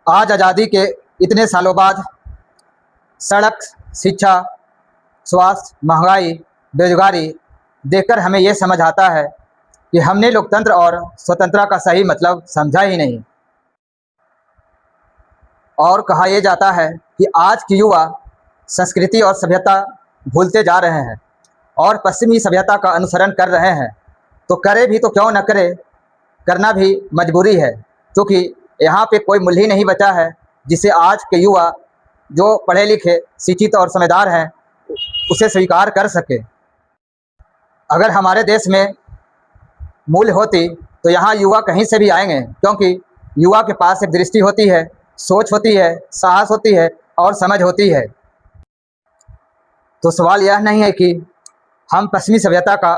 आज आज़ादी के इतने सालों बाद सड़क, शिक्षा, स्वास्थ्य, महंगाई, बेरोजगारी देखकर हमें ये समझ आता है कि हमने लोकतंत्र और स्वतंत्रता का सही मतलब समझा ही नहीं। और कहा यह जाता है कि आज की युवा संस्कृति और सभ्यता भूलते जा रहे हैं और पश्चिमी सभ्यता का अनुसरण कर रहे हैं। तो करे भी तो क्यों न करे, करना भी मजबूरी है, क्योंकि यहाँ पे कोई मूल्य ही नहीं बचा है जिसे आज के युवा जो पढ़े लिखे, शिक्षित और समझदार हैं उसे स्वीकार कर सके। अगर हमारे देश में मूल्य होती तो यहाँ युवा कहीं से भी आएंगे, क्योंकि युवा के पास एक दृष्टि होती है, सोच होती है, साहस होती है और समझ होती है। तो सवाल यह नहीं है कि हम पश्चिमी सभ्यता का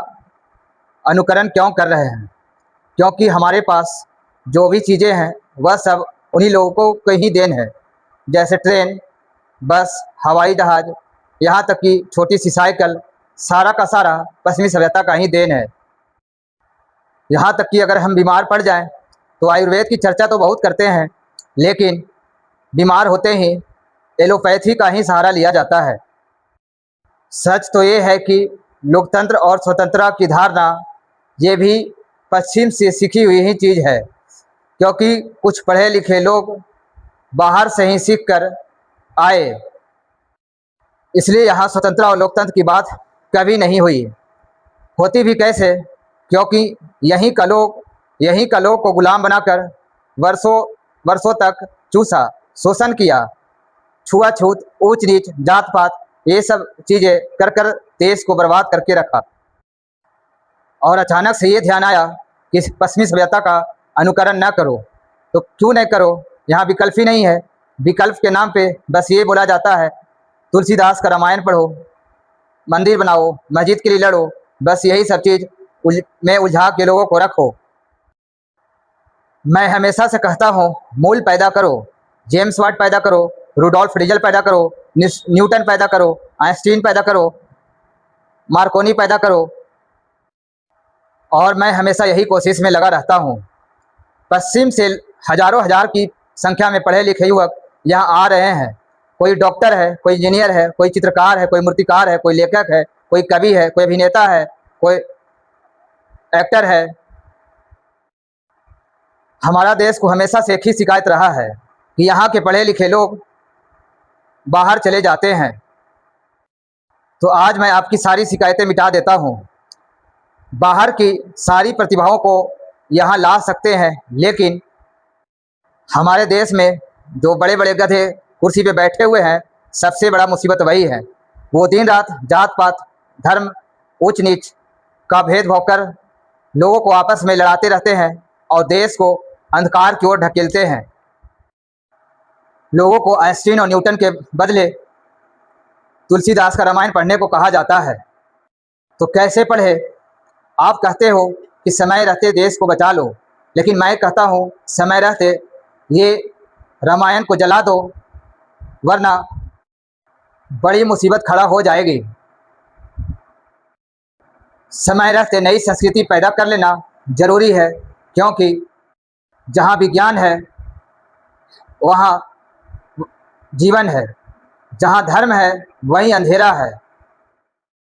अनुकरण क्यों कर रहे हैं, क्योंकि हमारे पास जो भी चीज़ें हैं वह सब उन्हीं लोगों को ही देन है, जैसे ट्रेन, बस, हवाई जहाज़, यहाँ तक कि छोटी सी साइकिल, सारा का सारा पश्चिमी सभ्यता का ही देन है। यहाँ तक कि अगर हम बीमार पड़ जाएं तो आयुर्वेद की चर्चा तो बहुत करते हैं, लेकिन बीमार होते ही एलोपैथी का ही सहारा लिया जाता है। सच तो ये है कि लोकतंत्र और स्वतंत्रता की धारणा ये भी पश्चिम से सीखी हुई ही चीज़ है, क्योंकि कुछ पढ़े लिखे लोग बाहर से ही सीख कर आए, इसलिए यहाँ स्वतंत्रता और लोकतंत्र की बात कभी नहीं हुई। होती भी कैसे, क्योंकि यहीं का लोग को गुलाम बनाकर वर्षों तक चूसा, शोषण किया, छुआछूत, ऊंच नीच, जात पात, ये सब चीज़ें कर कर देश को बर्बाद करके रखा। और अचानक से ये ध्यान आया कि पश्चिमी सभ्यता का अनुकरण न करो, तो क्यों नहीं करो? यहाँ विकल्प ही नहीं है। विकल्प के नाम पे बस ये बोला जाता है तुलसीदास का रामायण पढ़ो, मंदिर बनाओ, मस्जिद के लिए लड़ो, बस यही सब चीज़ में उलझा के लोगों को रखो। मैं हमेशा से कहता हूँ मूल पैदा करो, जेम्स वाट पैदा करो, रुडोल्फ डीजल पैदा करो, न्यूटन पैदा करो, आइंस्टीन पैदा करो, मार्कोनी पैदा करो। और मैं हमेशा यही कोशिश में लगा रहता हूँ। पश्चिम से हजारों हजार की संख्या में पढ़े लिखे युवक यहाँ आ रहे हैं। कोई डॉक्टर है, कोई इंजीनियर है, कोई चित्रकार है, कोई मूर्तिकार है, कोई लेखक है, कोई कवि है, कोई अभिनेता है, कोई एक्टर है। हमारा देश को हमेशा से एक ही शिकायत रहा है कि यहाँ के पढ़े लिखे लोग बाहर चले जाते हैं। तो आज मैं आपकी सारी शिकायतें मिटा देता हूँ। बाहर की सारी प्रतिभाओं को यहाँ ला सकते हैं, लेकिन हमारे देश में जो बड़े बड़े गधे कुर्सी पे बैठे हुए हैं, सबसे बड़ा मुसीबत वही है। वो दिन रात जात पात, धर्म, ऊंच नीच का भेदभाव कर लोगों को आपस में लड़ाते रहते हैं और देश को अंधकार की ओर ढकेलते हैं। लोगों को आइंस्टीन और न्यूटन के बदले तुलसीदास का रामायण पढ़ने को कहा जाता है, तो कैसे पढ़े? आप कहते हो कि समय रहते देश को बचा लो, लेकिन मैं कहता हूँ समय रहते ये रामायण को जला दो, वरना बड़ी मुसीबत खड़ा हो जाएगी। समय रहते नई संस्कृति पैदा कर लेना जरूरी है, क्योंकि जहाँ विज्ञान है वहाँ जीवन है, जहाँ धर्म है वहीं अंधेरा है।